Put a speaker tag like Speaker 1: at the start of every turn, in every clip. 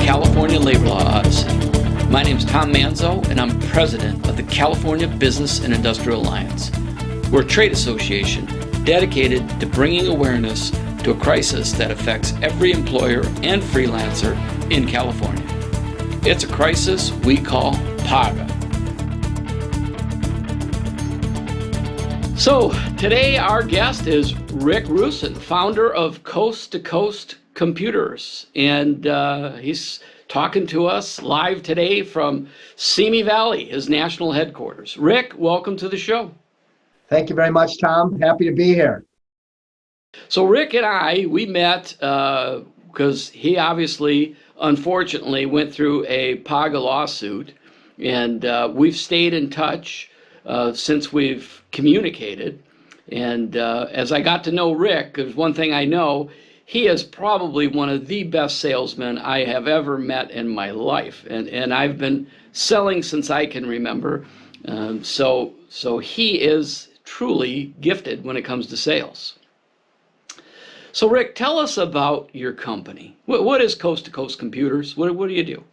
Speaker 1: California Labor Law Odyssey. My name is Tom Manzo, and I'm president of the California Business and Industrial Alliance. We're a trade association dedicated to bringing awareness to a crisis that affects every employer and freelancer in California. It's a crisis we call PAGA. So today our guest is Rick Roussin, founder of Coast to Coast Computers, and he's talking to us live today from Simi Valley, his national headquarters. Rick, welcome to the show.
Speaker 2: Thank you very much, Tom. Happy to be here.
Speaker 1: So Rick and we met because he obviously, unfortunately, went through a PAGA lawsuit, and we've stayed in touch since we've communicated. And as I got to know Rick, there's one thing I know: he is probably one of the best salesmen I have ever met in my life. And I've been selling since I can remember. So he is truly gifted when it comes to sales. So Rick, tell us about your company. What is Coast to Coast Computers? What do you do?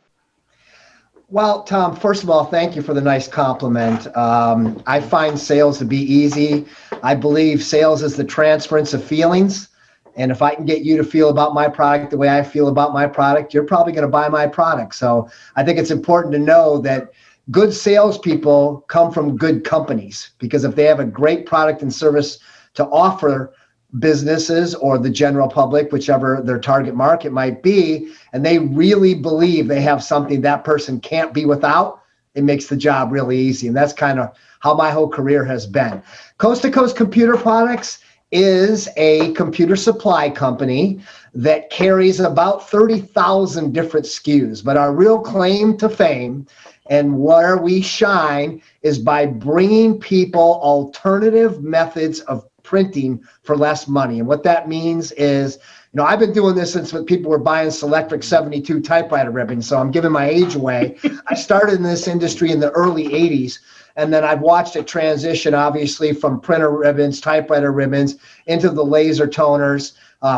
Speaker 2: Well, Tom, first of all, thank you for the nice compliment. I find sales to be easy. I believe sales is the transference of feelings. And if I can get you to feel about my product the way I feel about my product, you're probably going to buy my product. So I think it's important to know that good salespeople come from good companies, because if they have a great product and service to offer businesses or the general public, whichever their target market might be, and they really believe they have something that person can't be without, it makes the job really easy. And that's kind of how my whole career has been. Coast to Coast Computer Products is a computer supply company that carries about 30,000 different SKUs. But our real claim to fame and where we shine is by bringing people alternative methods of printing for less money. And what that means is, I've been doing this since when people were buying Selectric 72 typewriter ribbons, so I'm giving my age away. I started in this industry in the early 80s, and then I've watched it transition, obviously, from printer ribbons, typewriter ribbons, into the laser toners.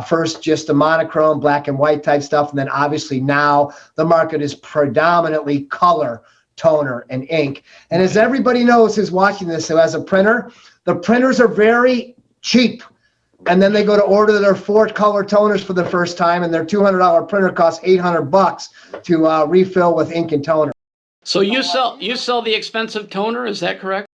Speaker 2: First, just the monochrome, black and white type stuff, and then obviously now the market is predominantly color, toner, and ink. And as everybody knows who's watching this who has a printer, the printers are very cheap. And then they go to order their 4 color toners for the first time, and their $200 printer costs $800 to refill with ink and toner.
Speaker 1: So you sell the expensive toner, is that correct?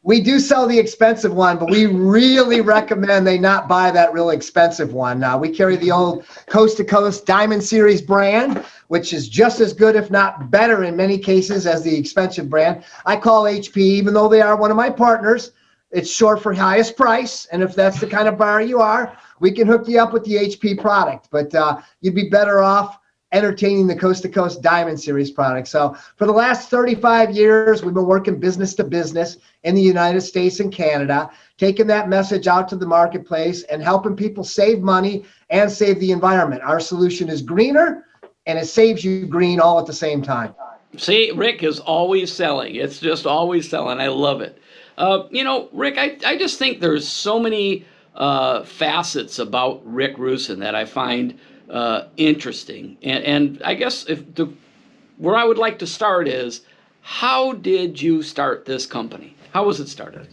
Speaker 2: We do sell the expensive one, but we really recommend they not buy that really expensive one. We carry the old Coast to Coast Diamond Series brand, which is just as good, if not better in many cases, as the expensive brand. I call HP, even though they are one of my partners, it's short for highest price. And if that's the kind of buyer you are, we can hook you up with the HP product. But you'd be better off entertaining the Coast to Coast Diamond Series product. So for the last 35 years, we've been working business to business in the United States and Canada, taking that message out to the marketplace and helping people save money and save the environment. Our solution is greener, and it saves you green all at the same time.
Speaker 1: See, Rick is always selling. It's just always selling. I love it. Rick, I just think there's so many facets about Rick Roussin that I find interesting. And I guess where I would like to start is, how did you start this company? How was it started?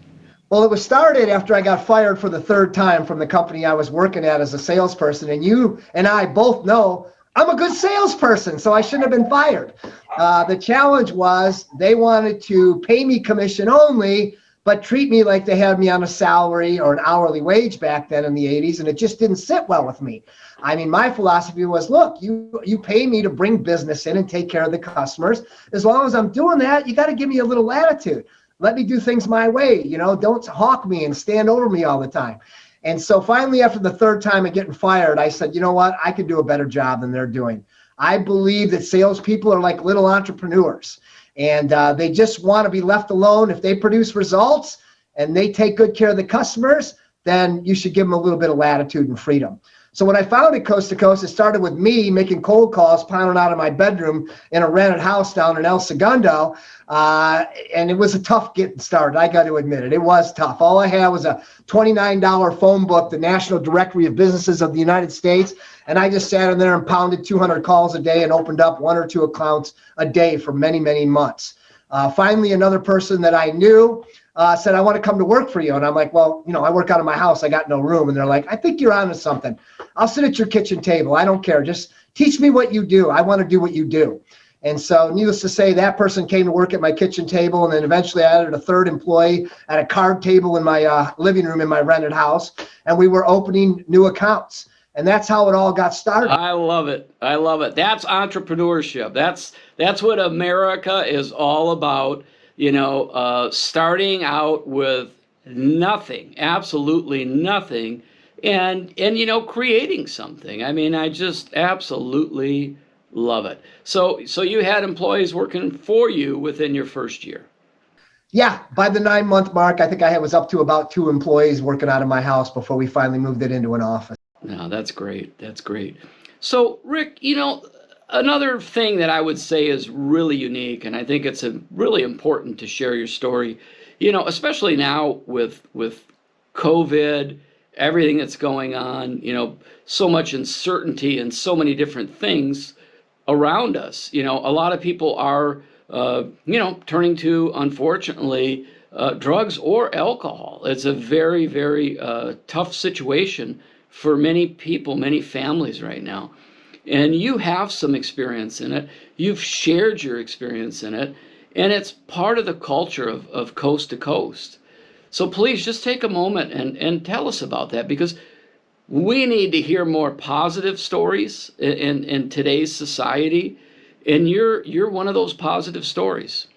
Speaker 2: Well, it was started after I got fired for the 3rd time from the company I was working at as a salesperson. And you and I both know I'm a good salesperson, so I shouldn't have been fired. The challenge was they wanted to pay me commission only, but treat me like they had me on a salary or an hourly wage back then in the 80s, and it just didn't sit well with me. I mean, my philosophy was, look, you pay me to bring business in and take care of the customers. As long as I'm doing that, you got to give me a little latitude. Let me do things my way. Don't hawk me and stand over me all the time. And so finally, after the 3rd time of getting fired, I said, you know what? I could do a better job than they're doing. I believe that salespeople are like little entrepreneurs. And they just want to be left alone. If they produce results and they take good care of the customers, then you should give them a little bit of latitude and freedom. So when I founded Coast to Coast, it started with me making cold calls, pounding out of my bedroom in a rented house down in El Segundo. And it was a tough getting started. I got to admit it. It was tough. All I had was a $29 phone book, the National Directory of Businesses of the United States. And I just sat in there and pounded 200 calls a day and opened up 1 or 2 accounts a day for many, many months. Finally, another person that I knew said, I want to come to work for you. And I'm like, well, I work out of my house. I got no room. And they're like, I think you're onto something. I'll sit at your kitchen table. I don't care. Just teach me what you do. I want to do what you do. And so needless to say, that person came to work at my kitchen table. And then eventually I added a third employee at a card table in my living room in my rented house. And we were opening new accounts. And that's how it all got started.
Speaker 1: I love it. I love it. That's entrepreneurship. That's what America is all about. Starting out with nothing, absolutely nothing, and creating something. I mean, I just absolutely love it. So you had employees working for you within your first year.
Speaker 2: Yeah, by the 9-month mark, I think I was up to about 2 employees working out of my house before we finally moved it into an office.
Speaker 1: No, that's great. That's great. So, Rick, another thing that I would say is really unique, and I think it's really important to share your story, especially now with COVID, everything that's going on, so much uncertainty and so many different things around us. A lot of people are, turning to, unfortunately, drugs or alcohol. It's a very, very tough situation for many people, many families right now. And you have some experience in it. You've shared your experience in it. And it's part of the culture of Coast to Coast. So please just take a moment and tell us about that, because we need to hear more positive stories in today's society. And you're one of those positive stories.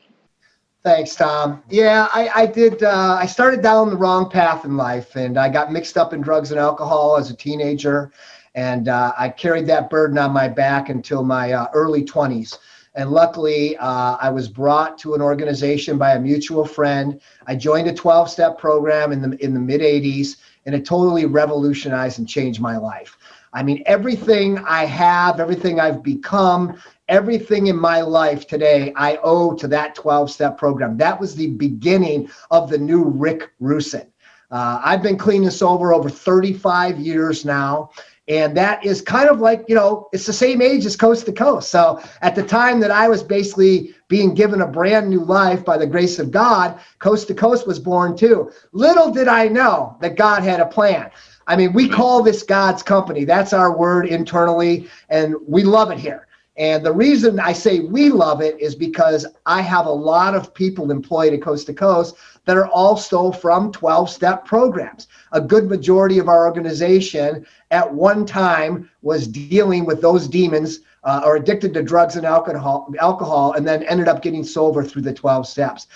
Speaker 2: Thanks, Tom. Yeah, I did. I started down the wrong path in life, and I got mixed up in drugs and alcohol as a teenager. And I carried that burden on my back until my early 20s. And luckily, I was brought to an organization by a mutual friend. I joined a 12-step program in the mid 80s, and it totally revolutionized and changed my life. I mean, everything I have, everything I've become, everything in my life today, I owe to that 12-step program. That was the beginning of the new Rick Roussin. I've been clean and sober over 35 years now. And that is kind of like, it's the same age as Coast to Coast. So at the time that I was basically being given a brand new life by the grace of God, Coast to Coast was born too. Little did I know that God had a plan. I mean, we call this God's company. That's our word internally, and we love it here. And the reason I say we love it is because I have a lot of people employed at Coast to Coast that are also from 12-step programs. A good majority of our organization at one time was dealing with those demons or addicted to drugs and alcohol, and then ended up getting sober through the 12 steps.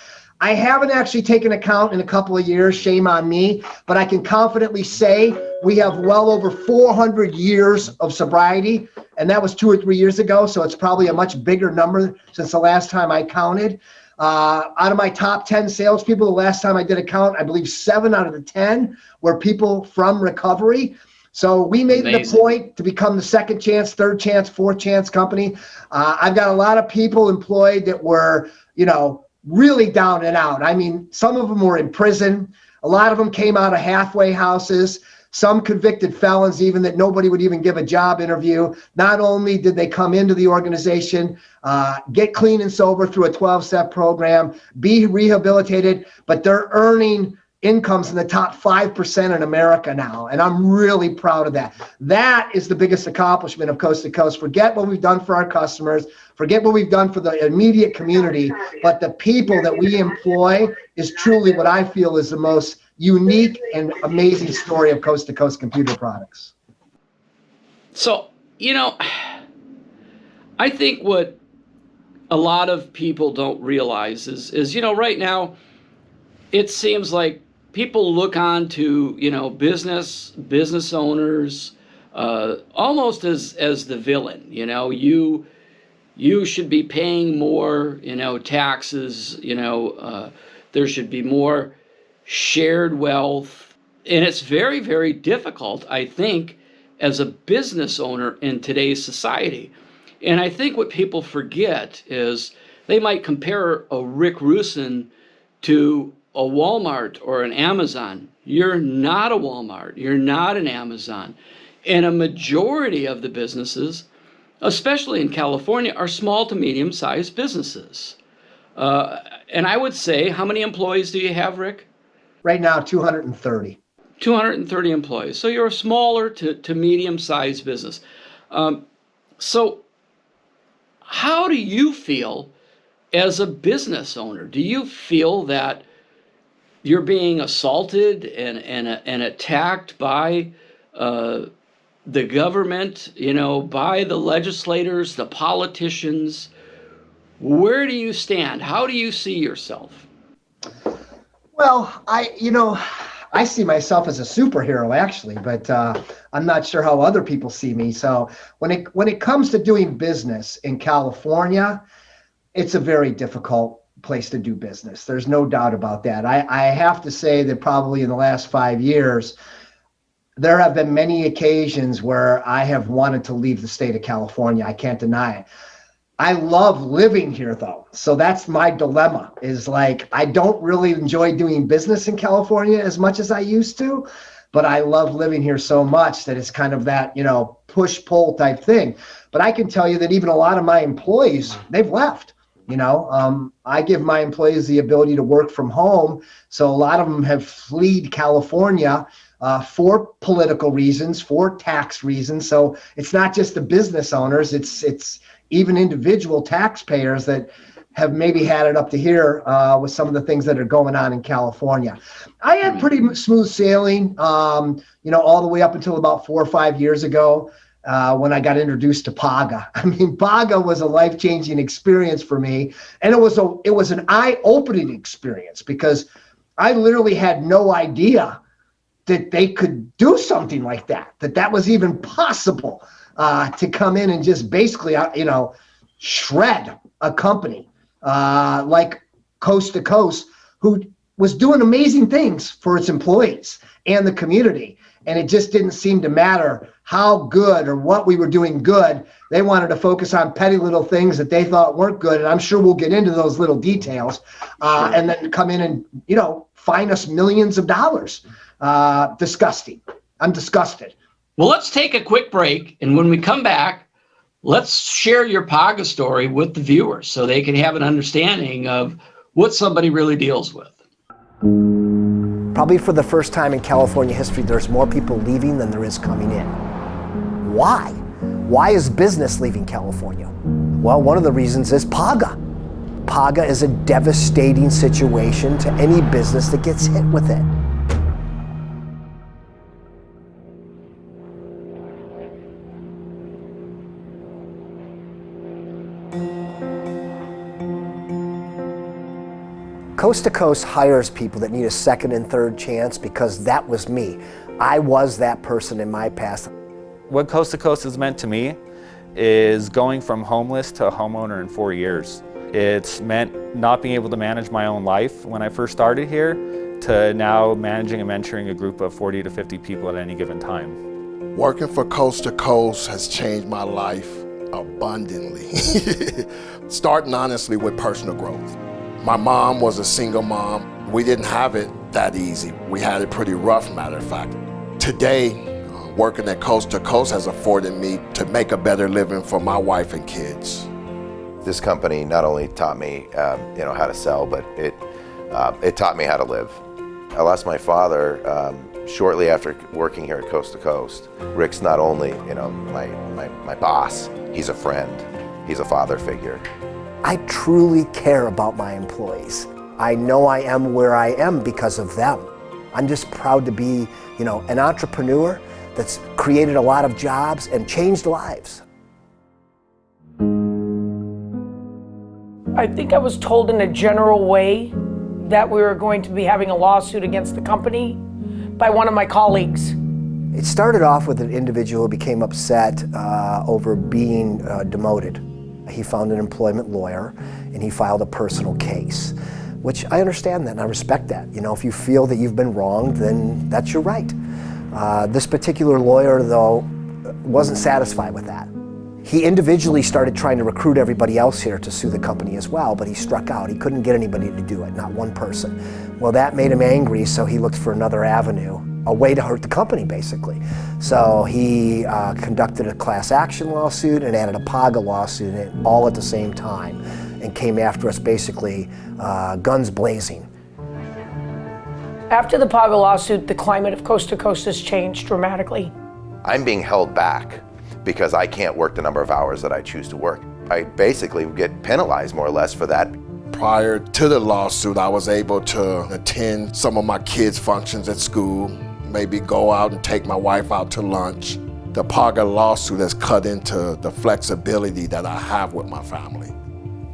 Speaker 2: I haven't actually taken account in a couple of years, shame on me, but I can confidently say we have well over 400 years of sobriety, and that was 2 or 3 years ago, so it's probably a much bigger number since the last time I counted. Out of my top 10 salespeople, the last time I did a count, I believe 7 out of the 10 were people from recovery. So we made it a point to become the second chance, third chance, fourth chance company. I've got a lot of people employed that were, really down and out. I mean, some of them were in prison. A lot of them came out of halfway houses. Some convicted felons, even that nobody would even give a job interview. Not only did they come into the organization, get clean and sober through a 12-step program, be rehabilitated, but they're earning incomes in the top 5% in America now. And I'm really proud of that. That is the biggest accomplishment of Coast to Coast. Forget what we've done for our customers. Forget what we've done for the immediate community. But the people that we employ is truly what I feel is the most unique and amazing story of Coast to Coast computer products.
Speaker 1: So, I think what a lot of people don't realize is right now, it seems like people look on to, business owners, almost as the villain. You should be paying more, taxes, there should be more shared wealth. And it's very, very difficult, I think, as a business owner in today's society. And I think what people forget is they might compare a Rick Roussin to a Walmart or an Amazon. You're not a Walmart. You're not an Amazon. And a majority of the businesses, especially in California, are small to medium-sized businesses. And I would say, how many employees do you have, Rick?
Speaker 2: Right now, 230.
Speaker 1: 230 employees. So you're a smaller to medium-sized business. So how do you feel as a business owner? Do you feel that you're being assaulted and attacked by the government, by the legislators, the politicians? Where do you stand? How do you see yourself?
Speaker 2: Well, I see myself as a superhero actually, but I'm not sure how other people see me. So when it comes to doing business in California, it's a very difficult place to do business. There's no doubt about that. I have to say that probably in the last 5 years, there have been many occasions where I have wanted to leave the state of California. I can't deny it. I love living here though. So that's my dilemma, is like, I don't really enjoy doing business in California as much as I used to, but I love living here so much that it's kind of that, push-pull type thing. But I can tell you that even a lot of my employees, they've left. I give my employees the ability to work from home. So a lot of them have fled California for political reasons, for tax reasons. So it's not just the business owners, it's even individual taxpayers that have maybe had it up to here with some of the things that are going on in California. I had pretty smooth sailing, all the way up until about 4 or 5 years ago. When I got introduced to PAGA. I mean, PAGA was a life-changing experience for me. And it was an eye-opening experience because I literally had no idea that they could do something like that was even possible to come in and just basically, shred a company like Coast to Coast, who was doing amazing things for its employees and the community. And it just didn't seem to matter how good or what we were doing good. They wanted to focus on petty little things that they thought weren't good. And I'm sure we'll get into those little details and then come in and, fine us millions of dollars. Disgusting. I'm disgusted.
Speaker 1: Well, let's take a quick break. And when we come back, let's share your PAGA story with the viewers so they can have an understanding of what somebody really deals with.
Speaker 3: Probably for the first time in California history, there's more people leaving than there is coming in. Why? Why is business leaving California? Well, one of the reasons is PAGA. PAGA is a devastating situation to any business that gets hit with it. Coast to Coast hires people that need a second and third chance because that was me. I was that person in my past.
Speaker 4: What Coast to Coast has meant to me is going from homeless to a homeowner in 4 years. It's meant not being able to manage my own life when I first started here to now managing and mentoring a group of 40 to 50 people at any given time.
Speaker 5: Working for Coast to Coast has changed my life abundantly. Starting honestly with personal growth. My mom was a single mom. We didn't have it that easy. We had it pretty rough, matter of fact. Today, working at Coast to Coast has afforded me to make a better living for my wife and kids.
Speaker 6: This company not only taught me, how to sell, but it taught me how to live. I lost my father shortly after working here at Coast to Coast. Rick's not only, my boss, he's a friend, he's a father figure.
Speaker 3: I truly care about my employees. I know I am where I am because of them. I'm just proud to be, an entrepreneur that's created a lot of jobs and changed lives.
Speaker 7: I think I was told in a general way that we were going to be having a lawsuit against the company by one of my colleagues.
Speaker 3: It started off with an individual who became upset over being demoted. He found an employment lawyer and he filed a personal case, which I understand that and I respect that. If you feel that you've been wronged, then that's your right. This particular lawyer, though, wasn't satisfied with that. He individually started trying to recruit everybody else here to sue the company as well, but he struck out. He couldn't get anybody to do it, not one person. Well, that made him angry, so he looked for another avenue, a way to hurt the company, basically. So he conducted a class action lawsuit and added a PAGA lawsuit all at the same time, and came after us basically guns blazing.
Speaker 7: After the PAGA lawsuit, the climate of Coast to Coast has changed dramatically.
Speaker 6: I'm being held back because I can't work the number of hours that I choose to work. I basically get penalized more or less for that.
Speaker 5: Prior to the lawsuit, I was able to attend some of my kids' functions at school, maybe go out and take my wife out to lunch. The PAGA lawsuit has cut into the flexibility that I have with my family.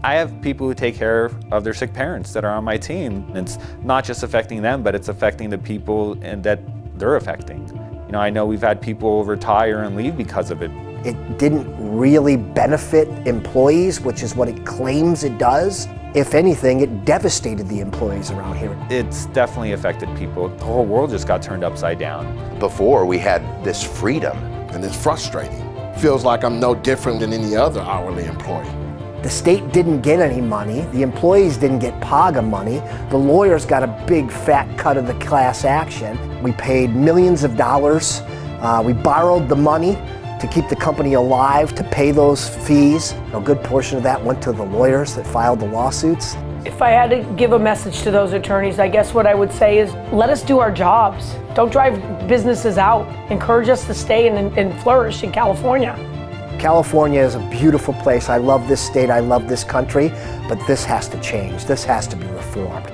Speaker 4: I have people who take care of their sick parents that are on my team. It's not just affecting them, but it's affecting the people that they're affecting. You know, I know we've had people retire and leave because of it.
Speaker 3: It didn't really benefit employees, which is what it claims it does. If anything, it devastated the employees around here.
Speaker 4: It's definitely affected people. The whole world just got turned upside down.
Speaker 6: Before, we had this freedom.
Speaker 5: And it's frustrating. Feels like I'm no different than any other hourly employee.
Speaker 3: The state didn't get any money, the employees didn't get PAGA money, the lawyers got a big fat cut of the class action. We paid millions of dollars, we borrowed the money to keep the company alive, to pay those fees. A good portion of that went to the lawyers that filed the lawsuits.
Speaker 7: If I had to give a message to those attorneys, I guess what I would say is, let us do our jobs. Don't drive businesses out. Encourage us to stay and flourish in California.
Speaker 3: California is a beautiful place. I love this state, I love this country, but this has to change. This has to be reformed.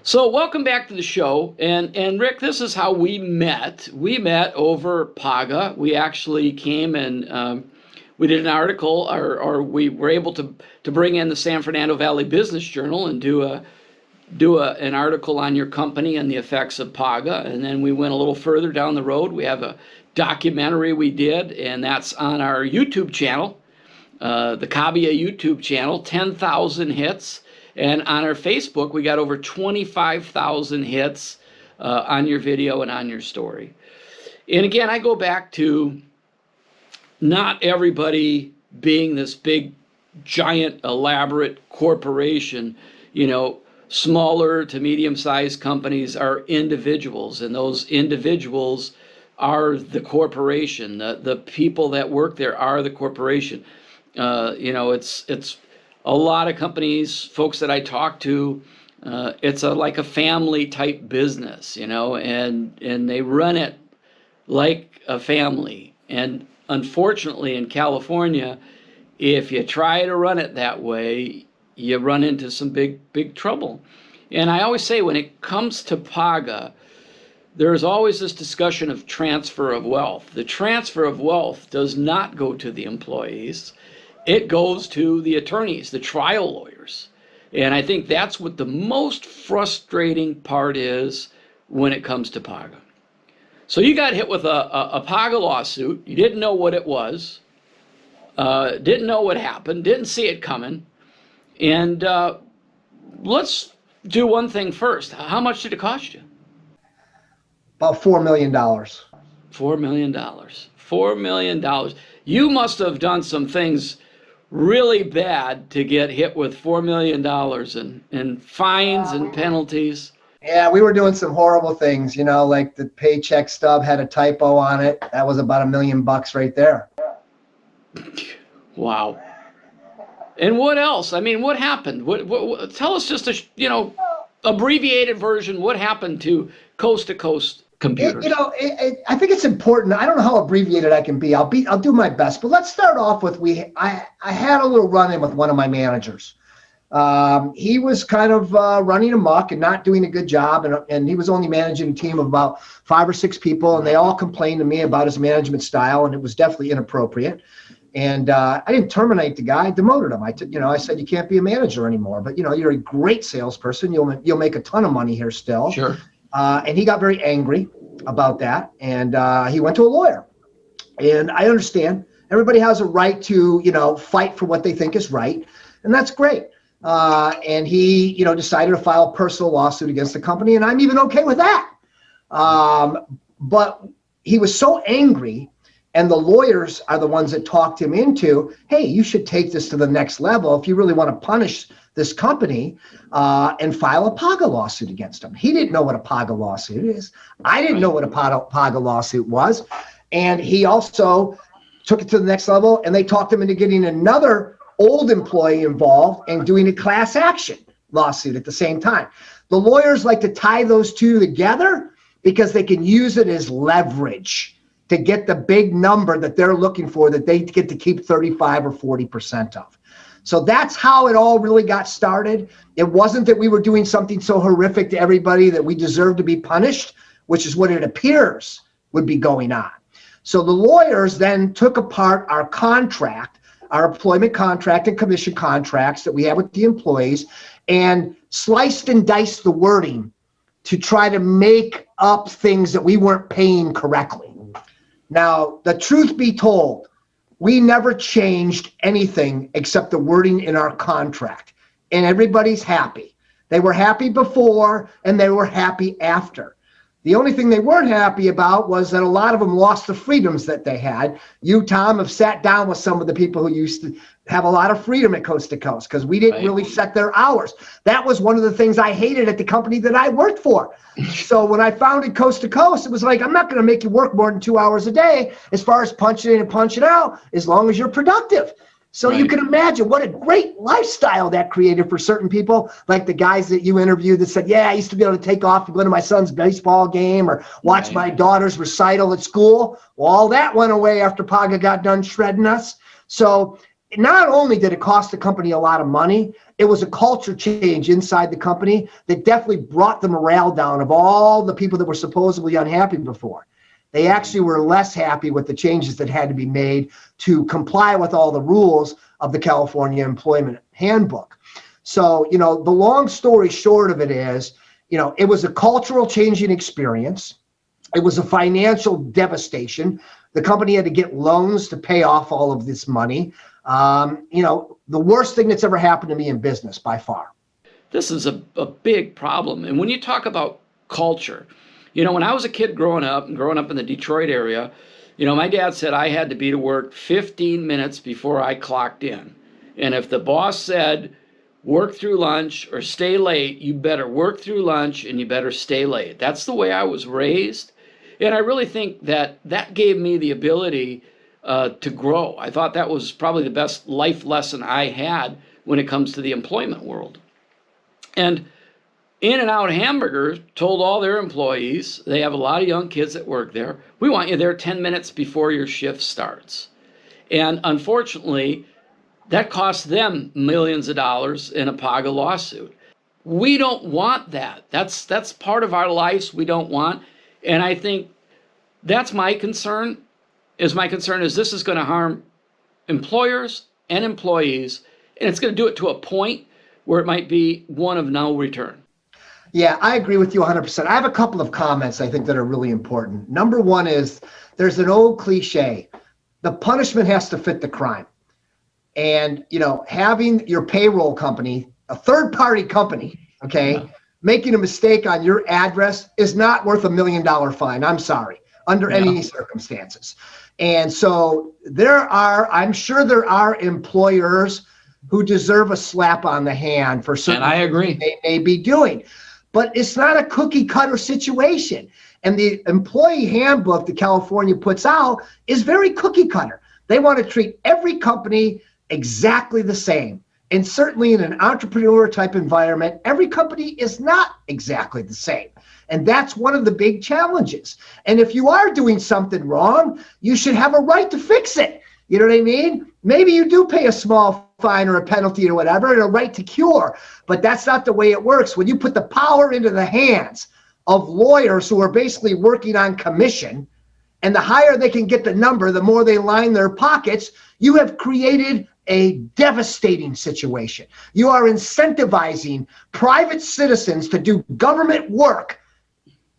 Speaker 1: So welcome back to the show. And Rick, this is how we met. We met over PAGA. We actually came and we did an article, or we were able to bring in the San Fernando Valley Business Journal and do an article on your company and the effects of PAGA. And then we went a little further down the road. We have a documentary we did, and that's on our YouTube channel, the Cabia YouTube channel, 10,000 hits. And on our Facebook, we got over 25,000 hits on your video and on your story. And again, I go back to not everybody being this big, giant, elaborate corporation. You know, smaller to medium-sized companies are individuals, and those individuals are the corporation. The people that work there are the corporation. You know, it's a lot of companies, folks that I talk to, it's like a family type business, you know, and they run it like a family. And unfortunately in California, if you try to run it that way, you run into some big trouble. And I always say, when it comes to PAGA, there's always this discussion of transfer of wealth. The transfer of wealth does not go to the employees. It goes to the attorneys, the trial lawyers. And I think that's what the most frustrating part is when it comes to PAGA. So you got hit with a PAGA lawsuit. You didn't know what it was, didn't know what happened, didn't see it coming. And let's do one thing first. How much did it cost you?
Speaker 2: About $4 million.
Speaker 1: $4 million. $4 million. You must have done some things really bad to get hit with $4 million in fines and penalties.
Speaker 2: Yeah, we were doing some horrible things, you know, like the paycheck stub had a typo on it. That was about $1 million right there.
Speaker 1: Wow. And what else? I mean, what happened? What tell us just a, abbreviated version. What happened to Coast computers?
Speaker 2: I think it's important. I don't know how abbreviated I can be. I'll do my best. But let's start off with I had a little run-in with one of my managers. He was kind of running amok and not doing a good job, and he was only managing a team of about 5 or 6 people, and they all complained to me about his management style, and it was definitely inappropriate. And I didn't terminate the guy. I demoted him. I said, you can't be a manager anymore. But you're a great salesperson. You'll make a ton of money here still.
Speaker 1: Sure.
Speaker 2: And he got very angry about that, and he went to a lawyer. And I understand everybody has a right to fight for what they think is right, and that's great. And he, decided to file a personal lawsuit against the company, and I'm even okay with that. But he was so angry, and the lawyers are the ones that talked him into, hey, you should take this to the next level if you really want to punish this company, and file a PAGA lawsuit against him. He didn't know what a PAGA lawsuit is. I didn't know what a PAGA lawsuit was. And he also took it to the next level, and they talked him into getting another old employee involved and doing a class action lawsuit at the same time. The lawyers like to tie those two together because they can use it as leverage to get the big number that they're looking for, that they get to keep 35 or 40% of. So that's how it all really got started. It wasn't that we were doing something so horrific to everybody that we deserved to be punished, which is what it appears would be going on. So the lawyers then took apart our contract, our employment contract and commission contracts that we have with the employees, and sliced and diced the wording to try to make up things that we weren't paying correctly. Now, the truth be told, we never changed anything except the wording in our contract, and everybody's happy. They were happy before, and they were happy after. The only thing they weren't happy about was that a lot of them lost the freedoms that they had. You, Tom, have sat down with some of the people who used to have a lot of freedom at Coast to Coast because we didn't really set their hours. That was one of the things I hated at the company that I worked for. So when I founded Coast to Coast, it was like, I'm not going to make you work more than 2 hours a day as far as punching in and punching out, as long as you're productive. So you can imagine what a great lifestyle that created for certain people, like the guys that you interviewed that said, yeah, I used to be able to take off and go to my son's baseball game or watch my daughter's recital at school. Well, all that went away after PAGA got done shredding us. So not only did it cost the company a lot of money, it was a culture change inside the company that definitely brought the morale down of all the people that were supposedly unhappy before. They actually were less happy with the changes that had to be made to comply with all the rules of the California Employment Handbook. So, the long story short of it is, it was a cultural changing experience. It was a financial devastation. The company had to get loans to pay off all of this money. The worst thing that's ever happened to me in business by far.
Speaker 1: This is a big problem. And when you talk about culture, when I was a kid growing up in the Detroit area, my dad said I had to be to work 15 minutes before I clocked in. And if the boss said, work through lunch or stay late, you better work through lunch and you better stay late. That's the way I was raised. And I really think that gave me the ability to grow. I thought that was probably the best life lesson I had when it comes to the employment world. And In-N-Out Hamburger told all their employees, they have a lot of young kids that work there, we want you there 10 minutes before your shift starts. And unfortunately, that cost them millions of dollars in a PAGA lawsuit. We don't want that. That's part of our lives we don't want. And I think that's my concern. My concern is this is going to harm employers and employees, and it's going to do it to a point where it might be one of no return.
Speaker 2: Yeah, I agree with you 100%. I have a couple of comments I think that are really important. Number one is there's an old cliche. The punishment has to fit the crime. And, having your payroll company, a third-party company, making a mistake on your address is not worth $1 million fine. I'm sorry, under any circumstances. And so I'm sure there are employers who deserve a slap on the hand for certain
Speaker 1: and I agree.
Speaker 2: things they may be doing. But it's not a cookie cutter situation. And the employee handbook that California puts out is very cookie cutter. They want to treat every company exactly the same. And certainly in an entrepreneur type environment, every company is not exactly the same. And that's one of the big challenges. And if you are doing something wrong, you should have a right to fix it. You know what I mean? Maybe you do pay a small fine or a penalty or whatever, and a right to cure, but that's not the way it works. When you put the power into the hands of lawyers who are basically working on commission, and the higher they can get the number, the more they line their pockets, you have created a devastating situation. You are incentivizing private citizens to do government work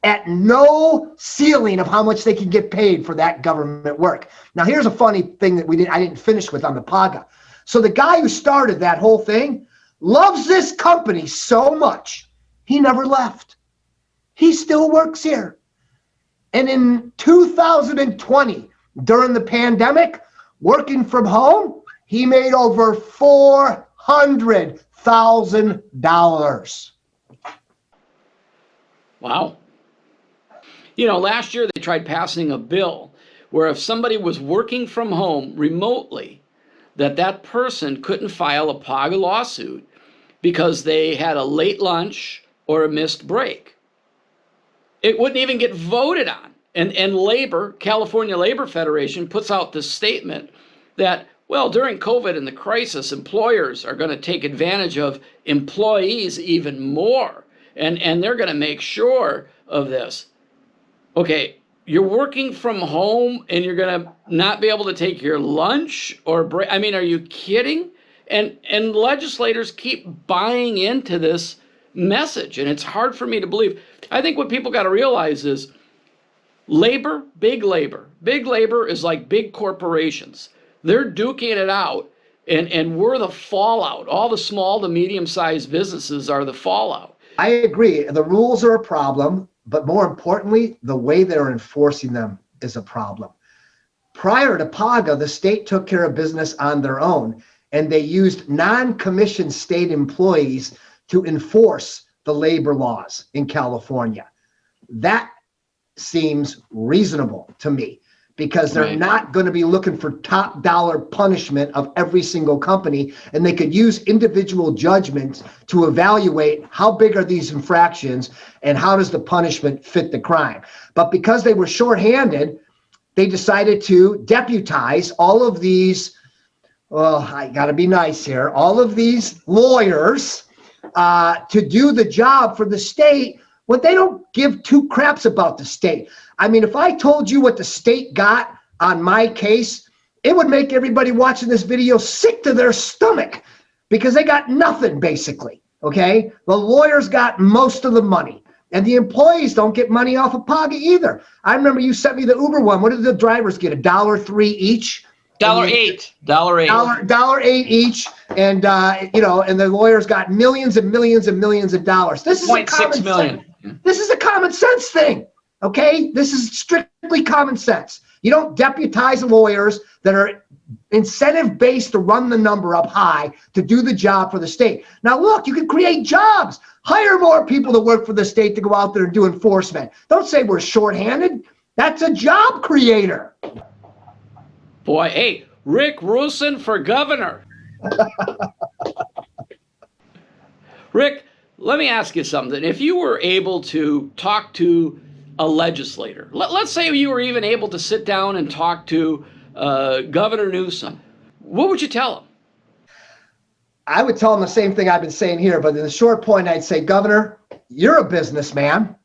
Speaker 2: at no ceiling of how much they can get paid for that government work. Now, here's a funny thing that I didn't finish with on the PAGA. So the guy who started that whole thing loves this company so much, he never left. He still works here. And in 2020, during the pandemic, working from home, he made over $400,000.
Speaker 1: Wow. Last year they tried passing a bill where if somebody was working from home remotely, that person couldn't file a PAGA lawsuit because they had a late lunch or a missed break. It wouldn't even get voted on. And California Labor Federation puts out this statement that, well, during COVID and the crisis, employers are going to take advantage of employees even more. And they're going to make sure of this. Okay, you're working from home and you're going to not be able to take your lunch or break. I mean, are you kidding? And legislators keep buying into this message, and it's hard for me to believe. I think what people got to realize is big labor is like big corporations. They're duking it out, and we're the fallout. All the small to medium-sized businesses are the fallout.
Speaker 2: I agree. The rules are a problem, but more importantly, the way they're enforcing them is a problem. Prior to PAGA, the state took care of business on their own, and they used non-commissioned state employees to enforce the labor laws in California. That seems reasonable to me, because they're not going to be looking for top dollar punishment of every single company, and they could use individual judgments to evaluate how big are these infractions and how does the punishment fit the crime. But because they were shorthanded, they decided to deputize all of these, well, I got to be nice here, all of these lawyers to do the job for the state when they don't give two craps about the state. I mean, if I told you what the state got on my case, it would make everybody watching this video sick to their stomach, because they got nothing, basically, okay? The lawyers got most of the money, and the employees don't get money off of PAGA either. I remember you sent me the Uber one. What did the drivers get, $1.03 each?
Speaker 1: $8.
Speaker 2: $8 each, and and the lawyers got millions and millions and millions of dollars. This is $0.6 million. This is a common sense thing, okay? This is strictly common sense. You don't deputize lawyers that are incentive-based to run the number up high to do the job for the state. Now, look, you can create jobs. Hire more people to work for the state to go out there and do enforcement. Don't say we're shorthanded. That's a job creator.
Speaker 1: Boy, hey, Rick Roussin for governor. Rick, let me ask you something. If you were able to talk to a legislator, let's say you were even able to sit down and talk to Governor Newsom, what would you tell him?
Speaker 2: I would tell him the same thing I've been saying here, but in the short point, I'd say, Governor, you're a businessman.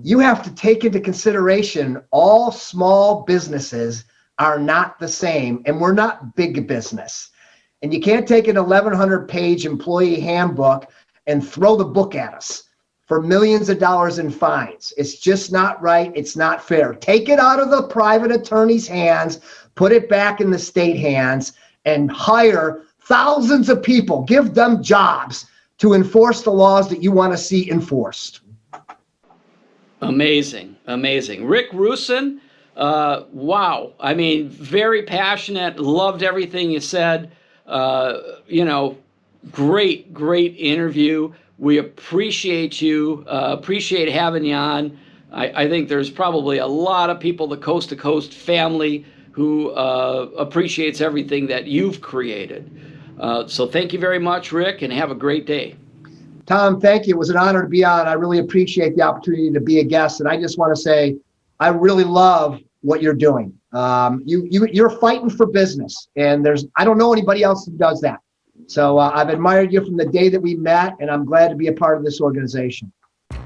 Speaker 2: You have to take into consideration all small businesses are not the same, and we're not big business. And you can't take an 1,100-page employee handbook and throw the book at us for millions of dollars in fines. It's just not right. It's not fair. Take it out of the private attorney's hands, put it back in the state hands, and hire thousands of people. Give them jobs to enforce the laws that you want to see enforced.
Speaker 1: Amazing, amazing. Rick Roussin, wow. I mean, very passionate, loved everything you said. Great, great interview. We appreciate you, appreciate having you on. I think there's probably a lot of people, the Coast to Coast family, who appreciates everything that you've created. So thank you very much, Rick, and have a great day.
Speaker 2: Tom, thank you. It was an honor to be on. I really appreciate the opportunity to be a guest. And I just want to say, I really love what you're doing. You're fighting for business, and I don't know anybody else who does that. So I've admired you from the day that we met, and I'm glad to be a part of this organization.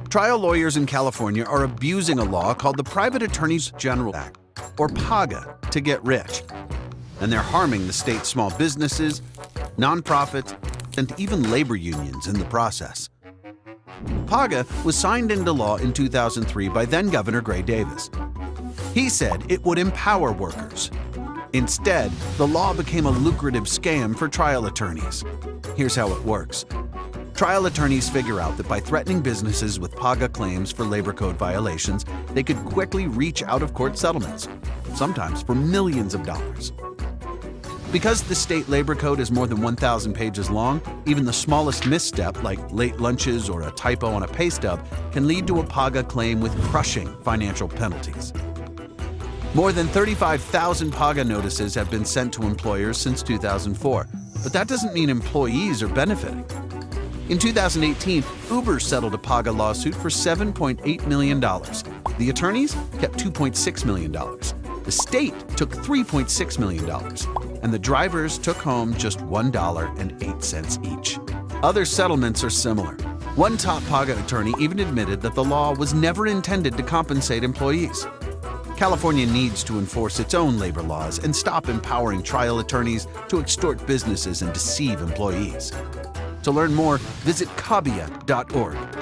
Speaker 8: Trial lawyers in California are abusing a law called the Private Attorneys General Act, or PAGA, to get rich. And they're harming the state's small businesses, nonprofits, and even labor unions in the process. PAGA was signed into law in 2003 by then Governor Gray Davis. He said it would empower workers. Instead, the law became a lucrative scam for trial attorneys. Here's how it works. Trial attorneys figure out that by threatening businesses with PAGA claims for labor code violations, they could quickly reach out-of-court settlements, sometimes for millions of dollars. Because the state labor code is more than 1,000 pages long, even the smallest misstep, like late lunches or a typo on a pay stub, can lead to a PAGA claim with crushing financial penalties. More than 35,000 PAGA notices have been sent to employers since 2004, but that doesn't mean employees are benefiting. In 2018, Uber settled a PAGA lawsuit for $7.8 million. The attorneys kept $2.6 million. The state took $3.6 million, and the drivers took home just $1.08 each. Other settlements are similar. One top PAGA attorney even admitted that the law was never intended to compensate employees. California needs to enforce its own labor laws and stop empowering trial attorneys to extort businesses and deceive employees. To learn more, visit cabia.org.